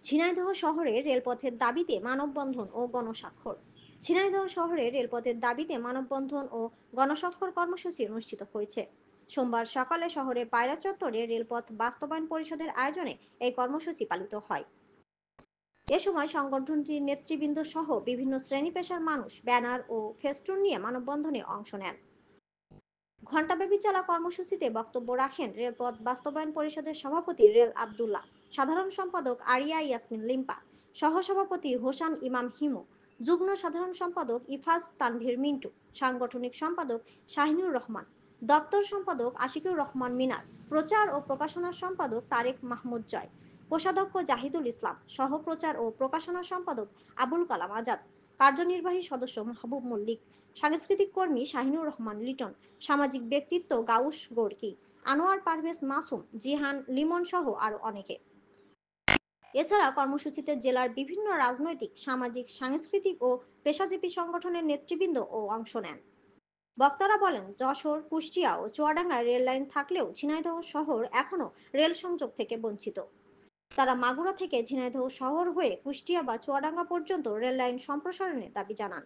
ঝিনাইদহ শহরে রেলপথের দাবিতে মানববন্ধন ও গণস্বাক্ষর। ঝিনাইদহ শহরে রেলপথের দাবিতে মানববন্ধন ও গণস্বাক্ষর কর্মসূচি অনুষ্ঠিত হয়েছে। সোমবার সকালে শহরের পায়রা চত্বরে রেলপথ বাস্তবায়ন পরিষদের আয়োজনে এই কর্মসূচি পালিত হয়। এ সময় সংগঠনটির নেতৃবৃন্দ সহ বিভিন্ন শ্রেণী পেশার মানুষ ব্যানার ও ফেস্টুন নিয়ে মানববন্ধনে অংশ নেন। ঘণ্টাব্যাপী চলা কর্মসূচিতে বক্তব্য রাখেন রেলপথ বাস্তবায়ন পরিষদের সভাপতি রেল আব্দুল্লাহ, সাধারণ সম্পাদক আরিয়া ইয়াসমিন লিম্পা, সহসভাপতি হোসান ইমাম হিমু, যুগ্ম সাধারণ সম্পাদক ইফাজ তানভীর মিন্টু, সাংগঠনিক সম্পাদক শাহিনুর রহমান, দপ্তর সম্পাদক আশিকুর রহমান মিনার, প্রচার ও প্রকাশনা সম্পাদক তারেক মাহমুদ জয়, কোষাধ্যক্ষ জাহিদুল ইসলাম, সহপ্রচার ও প্রকাশনা সম্পাদক আবুল কালাম আজাদ, কার্যনির্বাহী সদস্য মাহবুব মল্লিক, সাংস্কৃতিক কর্মী শাহিনুর রহমান লিটন, সামাজিক ব্যক্তিত্ব গাউস গোর্কি, আনোয়ার পারভেজ মাসুম, জিহান লিমন সহ আরো অনেকে। এছাড়া কর্মসূচিতে জেলার বিভিন্ন রাজনৈতিক, সামাজিক, সাংস্কৃতিক ও পেশাজীবী সংগঠনের নেতৃবৃন্দ ও অংশ নেন। বক্তারা বলেন, যশোর, কুষ্টিয়া ও চুয়াডাঙ্গায় রেল লাইন থাকলেও ঝিনাইদহ শহর এখনো রেল সংযোগ থেকে বঞ্চিত। তারা মাগুরা থেকে ঝিনাইদহ শহর হয়ে কুষ্টিয়া বা চুয়াডাঙ্গা পর্যন্ত রেল লাইন সম্প্রসারণের দাবি জানান।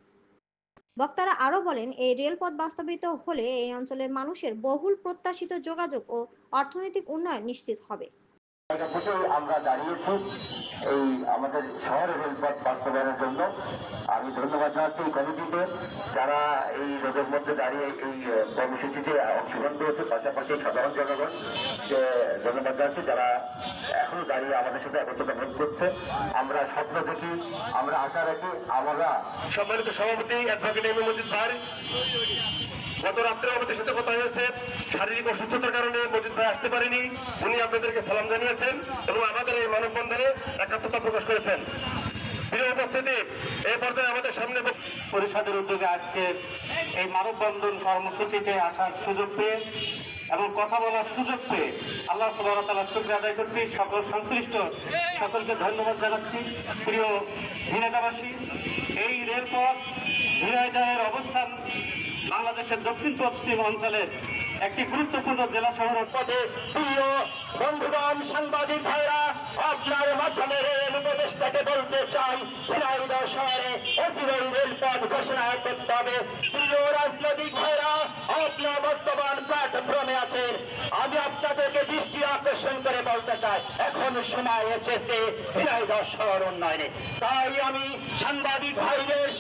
বক্তারা আরও বলেন, এই রেলপথ বাস্তবিত হলে এই অঞ্চলের মানুষের বহুল প্রত্যাশিত যোগাযোগ ও অর্থনৈতিক উন্নয়ন নিশ্চিত হবে। জায়গা থেকে আমরা দাঁড়িয়েছি এই আমাদের শহরের রেলপথ বাস্তবায়নের জন্য। আমি ধন্যবাদ জানাচ্ছি এই কমিটিতে, যারা এই রোদের মধ্যে দাঁড়িয়ে এই কর্মসূচিতে অংশগ্রহণ করেছে, পাশাপাশি সাধারণ জনগণকে ধন্যবাদ জানাচ্ছি যারা এখনো দাঁড়িয়ে আমাদের সাথে একত্রতা বোধ করছে। আমরা স্বপ্ন দেখি, আমরা আশা রাখি। আমরা সম্মানিত সভাপতি অ্যাডভোকেট এম এ মজিদ ভাই, গত রাত্রে আমাদের সাথে কথা হয়েছে, শারীরিক অসুস্থতার কারণে মজিদ ভাই আসতে পারেনি। উনি আপনাদেরকে সালাম জানিয়েছেন এবং আমাদের এই মানববন্ধনে একাত্মতা প্রকাশ করেছেন। প্রিয় উপস্থিতি, এই পর্যায়ে আমাদের সামনে পরিষদের উদ্যোগে আজকে এই মানববন্ধন কর্মসূচিতে আসার সুযোগ পেয়ে এবং কথা বলার সুযোগ পেয়ে আল্লাহ সুবহানাহু ওয়া তাআলার শুকরিয়া আদায় করছি। সকল সংশ্লিষ্ট সকলকে ধন্যবাদ জানাচ্ছি। প্রিয় ঝিনাইদহবাসী, এই রেলপথ ঝিনাইদহের অবস্থান বাংলাদেশের দক্ষিণ পশ্চিম অঞ্চলের একটি গুরুত্বপূর্ণ জেলা শহর। পথে প্রিয় বন্ধুগণ, সাংবাদিক ভাইরা, আপনার মাধ্যমে রেল উপদেষ্টাকে বলতে চাই, ঝিনাইদহ শহরে অচিরেই রেলপথ ঘোষণা করতে হবে। প্রিয় রাজনৈতিক ভাইরা, আপনার বর্তমান প্ল্যাটফর্মে আছেন, আমি আপনাদেরকে দৃষ্টি আকর্ষণ করে বলতে চাই, এখন সময় এসেছে ঝিনাইদহ শহর উন্নয়নে। তাই আমি সাংবাদিক ভাইদের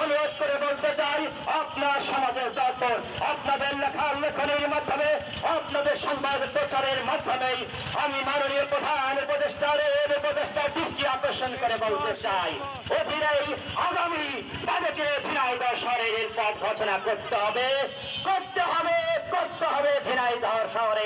অনুরোধ করে বলতে চাই, আপনার সমাজের দর্পণ, আপনাদের লেখার লেখনের মাধ্যমে, আপনাদের সংবাদ প্রচারের মাধ্যমেই আমি মাননীয় প্রধান উপদেষ্টার দৃষ্টি আকর্ষণ করে বলতে চাই, অচিরেই আগামী বাজেটে ঝিনাইদহ শহরে রেলপথ ঘোষণা করতে হবে, করতে হবে, করতে হবে। ঝিনাইদহ শহরে